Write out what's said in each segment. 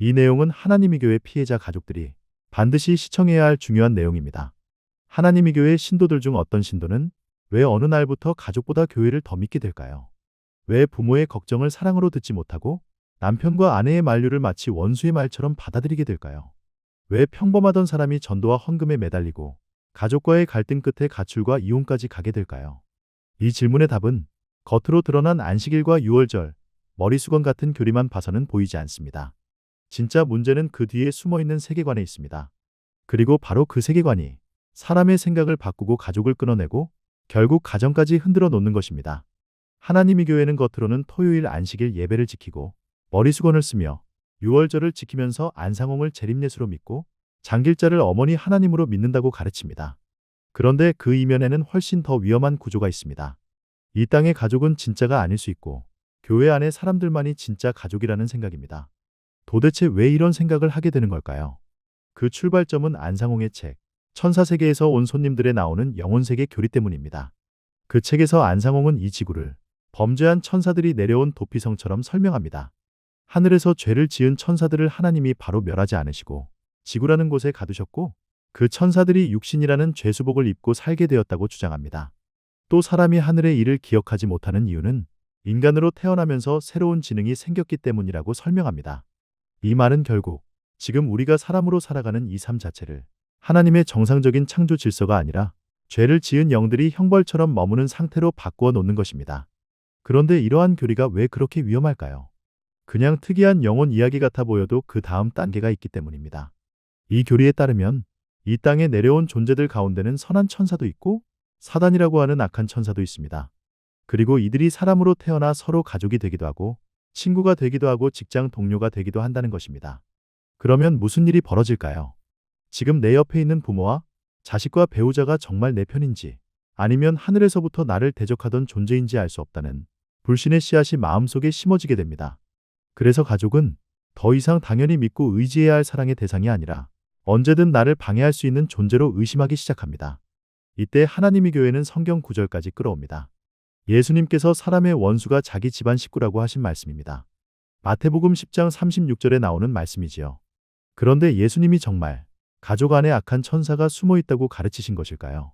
이 내용은 하나님의 교회 피해자 가족들이 반드시 시청해야 할 중요한 내용입니다. 하나님의 교회 신도들 중 어떤 신도는 왜 어느 날부터 가족보다 교회를 더 믿게 될까요? 왜 부모의 걱정을 사랑으로 듣지 못하고 남편과 아내의 만류를 마치 원수의 말처럼 받아들이게 될까요? 왜 평범하던 사람이 전도와 헌금에 매달리고 가족과의 갈등 끝에 가출과 이혼까지 가게 될까요? 이 질문의 답은 겉으로 드러난 안식일과 유월절, 머리수건 같은 교리만 봐서는 보이지 않습니다. 진짜 문제는 그 뒤에 숨어있는 세계관에 있습니다. 그리고 바로 그 세계관이 사람의 생각을 바꾸고 가족을 끊어내고 결국 가정까지 흔들어 놓는 것입니다. 하나님의 교회는 겉으로는 토요일 안식일 예배를 지키고 머리수건을 쓰며 유월절을 지키면서 안상홍을 재림예수로 믿고 장길자를 어머니 하나님으로 믿는다고 가르칩니다. 그런데 그 이면에는 훨씬 더 위험한 구조가 있습니다. 이 땅의 가족은 진짜가 아닐 수 있고 교회 안의 사람들만이 진짜 가족이라는 생각입니다. 도대체 왜 이런 생각을 하게 되는 걸까요? 그 출발점은 안상홍의 책 천사세계에서 온 손님들에 나오는 영혼세계 교리 때문입니다. 그 책에서 안상홍은 이 지구를 범죄한 천사들이 내려온 도피성처럼 설명합니다. 하늘에서 죄를 지은 천사들을 하나님이 바로 멸하지 않으시고 지구라는 곳에 가두셨고 그 천사들이 육신이라는 죄수복을 입고 살게 되었다고 주장합니다. 또 사람이 하늘의 일을 기억하지 못하는 이유는 인간으로 태어나면서 새로운 지능이 생겼기 때문이라고 설명합니다. 이 말은 결국 지금 우리가 사람으로 살아가는 이 삶 자체를 하나님의 정상적인 창조 질서가 아니라 죄를 지은 영들이 형벌처럼 머무는 상태로 바꾸어 놓는 것입니다. 그런데 이러한 교리가 왜 그렇게 위험할까요? 그냥 특이한 영혼 이야기 같아 보여도 그 다음 단계가 있기 때문입니다. 이 교리에 따르면 이 땅에 내려온 존재들 가운데는 선한 천사도 있고 사단이라고 하는 악한 천사도 있습니다. 그리고 이들이 사람으로 태어나 서로 가족이 되기도 하고 친구가 되기도 하고 직장 동료가 되기도 한다는 것입니다. 그러면 무슨 일이 벌어질까요? 지금 내 옆에 있는 부모와 자식과 배우자가 정말 내 편인지 아니면 하늘에서부터 나를 대적하던 존재인지 알 수 없다는 불신의 씨앗이 마음속에 심어지게 됩니다. 그래서 가족은 더 이상 당연히 믿고 의지해야 할 사랑의 대상이 아니라 언제든 나를 방해할 수 있는 존재로 의심하기 시작합니다. 이때 하나님의 교회는 성경 구절까지 끌어옵니다. 예수님께서 사람의 원수가 자기 집안 식구라고 하신 말씀입니다. 마태복음 10장 36절에 나오는 말씀이지요. 그런데 예수님이 정말 가족 안에 악한 천사가 숨어 있다고 가르치신 것일까요?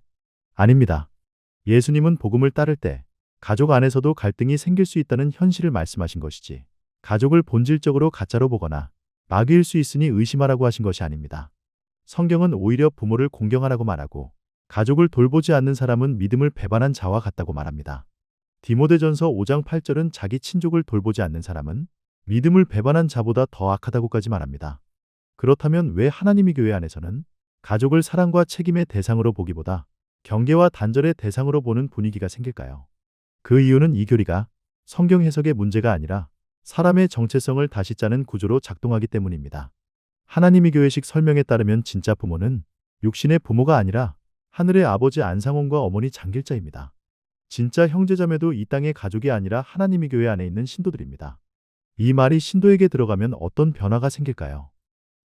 아닙니다. 예수님은 복음을 따를 때 가족 안에서도 갈등이 생길 수 있다는 현실을 말씀하신 것이지 가족을 본질적으로 가짜로 보거나 마귀일 수 있으니 의심하라고 하신 것이 아닙니다. 성경은 오히려 부모를 공경하라고 말하고 가족을 돌보지 않는 사람은 믿음을 배반한 자와 같다고 말합니다. 디모데전서 5장 8절은 자기 친족을 돌보지 않는 사람은 믿음을 배반한 자보다 더 악하다고까지 말합니다. 그렇다면 왜 하나님의 교회 안에서는 가족을 사랑과 책임의 대상으로 보기보다 경계와 단절의 대상으로 보는 분위기가 생길까요? 그 이유는 이 교리가 성경 해석의 문제가 아니라 사람의 정체성을 다시 짜는 구조로 작동하기 때문입니다. 하나님의 교회식 설명에 따르면 진짜 부모는 육신의 부모가 아니라 하늘의 아버지 안상홍과 어머니 장길자입니다. 진짜 형제자매도 이 땅의 가족이 아니라 하나님의 교회 안에 있는 신도들입니다. 이 말이 신도에게 들어가면 어떤 변화가 생길까요?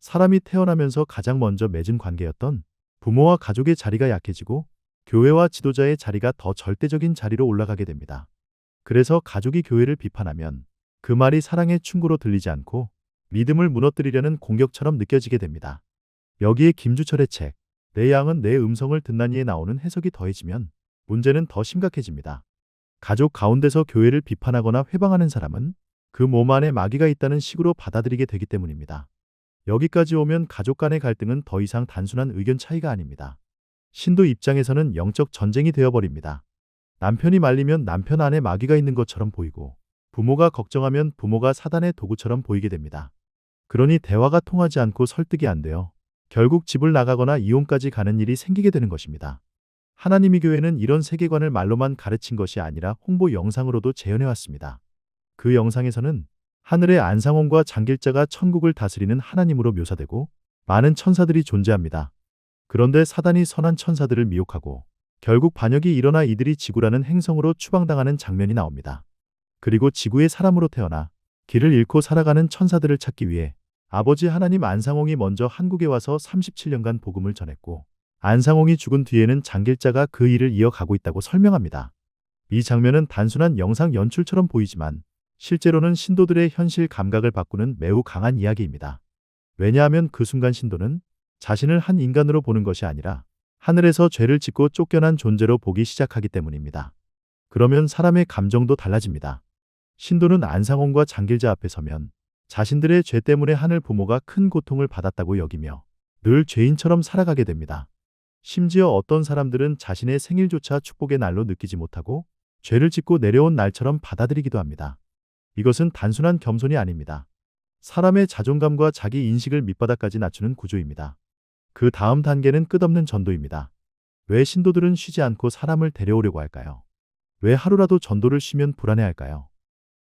사람이 태어나면서 가장 먼저 맺은 관계였던 부모와 가족의 자리가 약해지고 교회와 지도자의 자리가 더 절대적인 자리로 올라가게 됩니다. 그래서 가족이 교회를 비판하면 그 말이 사랑의 충고로 들리지 않고 믿음을 무너뜨리려는 공격처럼 느껴지게 됩니다. 여기에 김주철의 책 내 양은 내 음성을 듣나니에 나오는 해석이 더해지면 문제는 더 심각해집니다. 가족 가운데서 교회를 비판하거나 회방하는 사람은 그 몸 안에 마귀가 있다는 식으로 받아들이게 되기 때문입니다. 여기까지 오면 가족 간의 갈등은 더 이상 단순한 의견 차이가 아닙니다. 신도 입장에서는 영적 전쟁이 되어버립니다. 남편이 말리면 남편 안에 마귀가 있는 것처럼 보이고 부모가 걱정하면 부모가 사단의 도구처럼 보이게 됩니다. 그러니 대화가 통하지 않고 설득이 안 되어 결국 집을 나가거나 이혼까지 가는 일이 생기게 되는 것입니다. 하나님의 교회는 이런 세계관을 말로만 가르친 것이 아니라 홍보 영상으로도 재현해왔습니다. 그 영상에서는 하늘의 안상홍과 장길자가 천국을 다스리는 하나님으로 묘사되고 많은 천사들이 존재합니다. 그런데 사단이 선한 천사들을 미혹하고 결국 반역이 일어나 이들이 지구라는 행성으로 추방당하는 장면이 나옵니다. 그리고 지구의 사람으로 태어나 길을 잃고 살아가는 천사들을 찾기 위해 아버지 하나님 안상홍이 먼저 한국에 와서 37년간 복음을 전했고 안상홍이 죽은 뒤에는 장길자가 그 일을 이어가고 있다고 설명합니다. 이 장면은 단순한 영상 연출처럼 보이지만 실제로는 신도들의 현실 감각을 바꾸는 매우 강한 이야기입니다. 왜냐하면 그 순간 신도는 자신을 한 인간으로 보는 것이 아니라 하늘에서 죄를 짓고 쫓겨난 존재로 보기 시작하기 때문입니다. 그러면 사람의 감정도 달라집니다. 신도는 안상홍과 장길자 앞에 서면 자신들의 죄 때문에 하늘 부모가 큰 고통을 받았다고 여기며 늘 죄인처럼 살아가게 됩니다. 심지어 어떤 사람들은 자신의 생일조차 축복의 날로 느끼지 못하고 죄를 짓고 내려온 날처럼 받아들이기도 합니다. 이것은 단순한 겸손이 아닙니다. 사람의 자존감과 자기 인식을 밑바닥까지 낮추는 구조입니다. 그 다음 단계는 끝없는 전도입니다. 왜 신도들은 쉬지 않고 사람을 데려오려고 할까요? 왜 하루라도 전도를 쉬면 불안해할까요?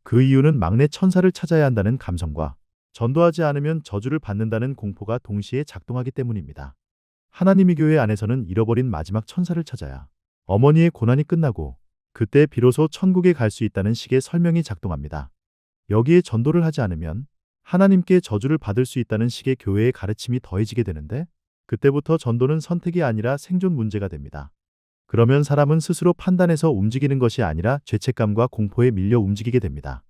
그 이유는 막내 천사를 찾아야 한다는 감성과 전도하지 않으면 저주를 받는다는 공포가 동시에 작동하기 때문입니다. 하나님의 교회 안에서는 잃어버린 마지막 천사를 찾아야 어머니의 고난이 끝나고 그때 비로소 천국에 갈 수 있다는 식의 설명이 작동합니다. 여기에 전도를 하지 않으면 하나님께 저주를 받을 수 있다는 식의 교회의 가르침이 더해지게 되는데 그때부터 전도는 선택이 아니라 생존 문제가 됩니다. 그러면 사람은 스스로 판단해서 움직이는 것이 아니라 죄책감과 공포에 밀려 움직이게 됩니다.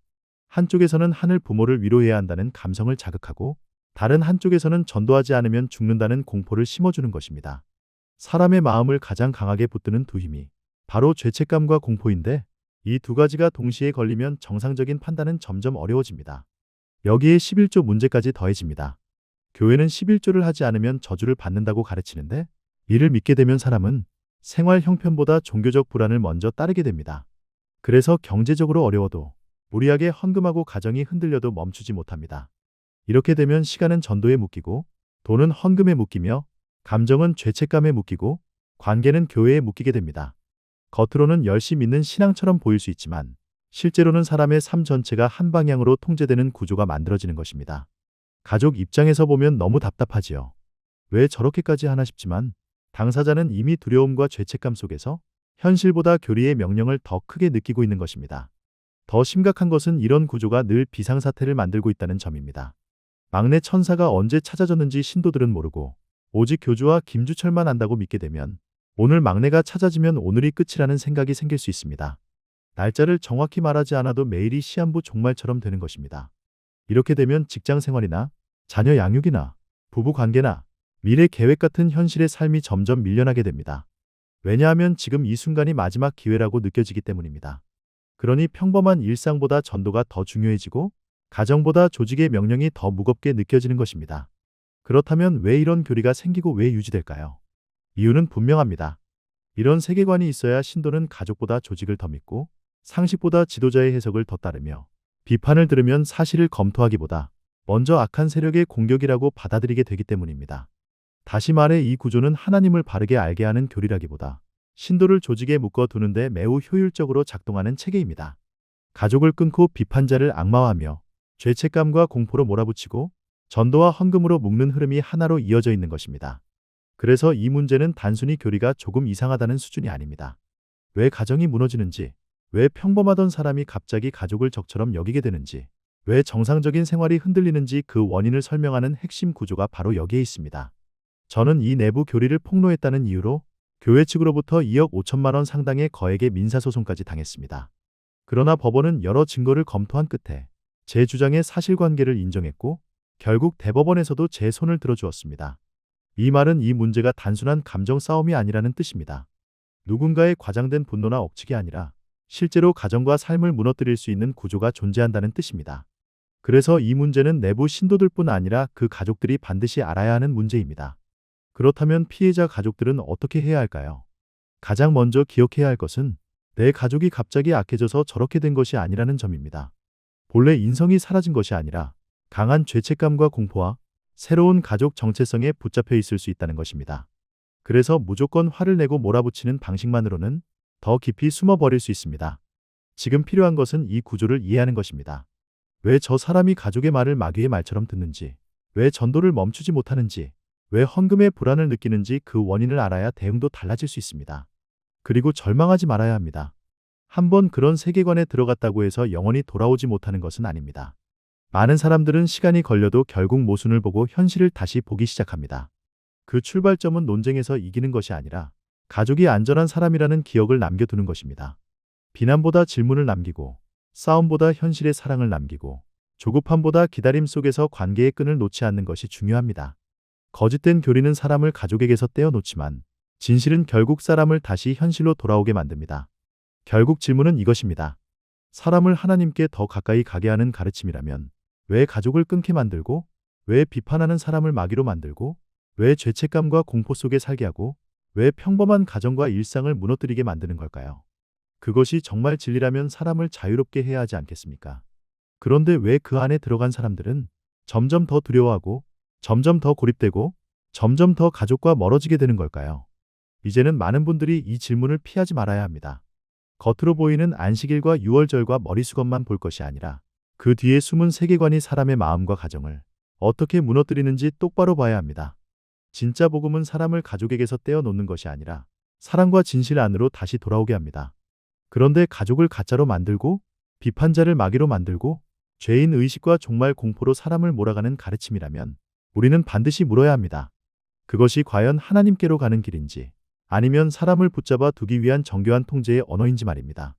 한쪽에서는 하늘 부모를 위로해야 한다는 감성을 자극하고 다른 한쪽에서는 전도하지 않으면 죽는다는 공포를 심어주는 것입니다. 사람의 마음을 가장 강하게 붙드는 두 힘이 바로 죄책감과 공포인데 이 두 가지가 동시에 걸리면 정상적인 판단은 점점 어려워집니다. 여기에 11조 문제까지 더해집니다. 교회는 11조를 하지 않으면 저주를 받는다고 가르치는데 이를 믿게 되면 사람은 생활 형편보다 종교적 불안을 먼저 따르게 됩니다. 그래서 경제적으로 어려워도 무리하게 헌금하고 가정이 흔들려도 멈추지 못합니다. 이렇게 되면 시간은 전도에 묶이고 돈은 헌금에 묶이며 감정은 죄책감에 묶이고 관계는 교회에 묶이게 됩니다. 겉으로는 열심히 믿는 신앙처럼 보일 수 있지만 실제로는 사람의 삶 전체가 한 방향으로 통제되는 구조가 만들어지는 것입니다. 가족 입장에서 보면 너무 답답하지요. 왜 저렇게까지 하나 싶지만 당사자는 이미 두려움과 죄책감 속에서 현실보다 교리의 명령을 더 크게 느끼고 있는 것입니다. 더 심각한 것은 이런 구조가 늘 비상사태를 만들고 있다는 점입니다. 막내 천사가 언제 찾아졌는지 신도들은 모르고 오직 교주와 김주철만 안다고 믿게 되면 오늘 막내가 찾아지면 오늘이 끝이라는 생각이 생길 수 있습니다. 날짜를 정확히 말하지 않아도 매일이 시한부 종말처럼 되는 것입니다. 이렇게 되면 직장 생활이나 자녀 양육이나 부부 관계나 미래 계획 같은 현실의 삶이 점점 밀려나게 됩니다. 왜냐하면 지금 이 순간이 마지막 기회라고 느껴지기 때문입니다. 그러니 평범한 일상보다 전도가 더 중요해지고 가정보다 조직의 명령이 더 무겁게 느껴지는 것입니다. 그렇다면 왜 이런 교리가 생기고 왜 유지될까요? 이유는 분명합니다. 이런 세계관이 있어야 신도는 가족보다 조직을 더 믿고 상식보다 지도자의 해석을 더 따르며 비판을 들으면 사실을 검토하기보다 먼저 악한 세력의 공격이라고 받아들이게 되기 때문입니다. 다시 말해 이 구조는 하나님을 바르게 알게 하는 교리라기보다 신도를 조직에 묶어두는데 매우 효율적으로 작동하는 체계입니다. 가족을 끊고 비판자를 악마화하며 죄책감과 공포로 몰아붙이고 전도와 헌금으로 묶는 흐름이 하나로 이어져 있는 것입니다. 그래서 이 문제는 단순히 교리가 조금 이상하다는 수준이 아닙니다. 왜 가정이 무너지는지, 왜 평범하던 사람이 갑자기 가족을 적처럼 여기게 되는지, 왜 정상적인 생활이 흔들리는지 그 원인을 설명하는 핵심 구조가 바로 여기에 있습니다. 저는 이 내부 교리를 폭로했다는 이유로 교회 측으로부터 2억 5천만 원 상당의 거액의 민사소송까지 당했습니다. 그러나 법원은 여러 증거를 검토한 끝에 제 주장의 사실관계를 인정했고 결국 대법원에서도 제 손을 들어주었습니다. 이 말은 이 문제가 단순한 감정 싸움이 아니라는 뜻입니다. 누군가의 과장된 분노나 억측이 아니라 실제로 가정과 삶을 무너뜨릴 수 있는 구조가 존재한다는 뜻입니다. 그래서 이 문제는 내부 신도들뿐 아니라 그 가족들이 반드시 알아야 하는 문제입니다. 그렇다면 피해자 가족들은 어떻게 해야 할까요? 가장 먼저 기억해야 할 것은 내 가족이 갑자기 악해져서 저렇게 된 것이 아니라는 점입니다. 본래 인성이 사라진 것이 아니라 강한 죄책감과 공포와 새로운 가족 정체성에 붙잡혀 있을 수 있다는 것입니다. 그래서 무조건 화를 내고 몰아붙이는 방식만으로는 더 깊이 숨어버릴 수 있습니다. 지금 필요한 것은 이 구조를 이해하는 것입니다. 왜 저 사람이 가족의 말을 마귀의 말처럼 듣는지, 왜 전도를 멈추지 못하는지, 왜 헌금의 불안을 느끼는지 그 원인을 알아야 대응도 달라질 수 있습니다. 그리고 절망하지 말아야 합니다. 한번 그런 세계관에 들어갔다고 해서 영원히 돌아오지 못하는 것은 아닙니다. 많은 사람들은 시간이 걸려도 결국 모순을 보고 현실을 다시 보기 시작합니다. 그 출발점은 논쟁에서 이기는 것이 아니라 가족이 안전한 사람이라는 기억을 남겨두는 것입니다. 비난보다 질문을 남기고 싸움보다 현실의 사랑을 남기고 조급함보다 기다림 속에서 관계의 끈을 놓지 않는 것이 중요합니다. 거짓된 교리는 사람을 가족에게서 떼어놓지만 진실은 결국 사람을 다시 현실로 돌아오게 만듭니다. 결국 질문은 이것입니다. 사람을 하나님께 더 가까이 가게 하는 가르침이라면 왜 가족을 끊게 만들고, 왜 비판하는 사람을 마귀로 만들고, 왜 죄책감과 공포 속에 살게 하고, 왜 평범한 가정과 일상을 무너뜨리게 만드는 걸까요? 그것이 정말 진리라면 사람을 자유롭게 해야 하지 않겠습니까? 그런데 왜 그 안에 들어간 사람들은 점점 더 두려워하고, 점점 더 고립되고, 점점 더 가족과 멀어지게 되는 걸까요? 이제는 많은 분들이 이 질문을 피하지 말아야 합니다. 겉으로 보이는 안식일과 유월절과 머리수건만 볼 것이 아니라 그 뒤에 숨은 세계관이 사람의 마음과 가정을 어떻게 무너뜨리는지 똑바로 봐야 합니다. 진짜 복음은 사람을 가족에게서 떼어놓는 것이 아니라 사랑과 진실 안으로 다시 돌아오게 합니다. 그런데 가족을 가짜로 만들고, 비판자를 마귀로 만들고, 죄인 의식과 종말 공포로 사람을 몰아가는 가르침이라면 우리는 반드시 물어야 합니다. 그것이 과연 하나님께로 가는 길인지, 아니면 사람을 붙잡아 두기 위한 정교한 통제의 언어인지 말입니다.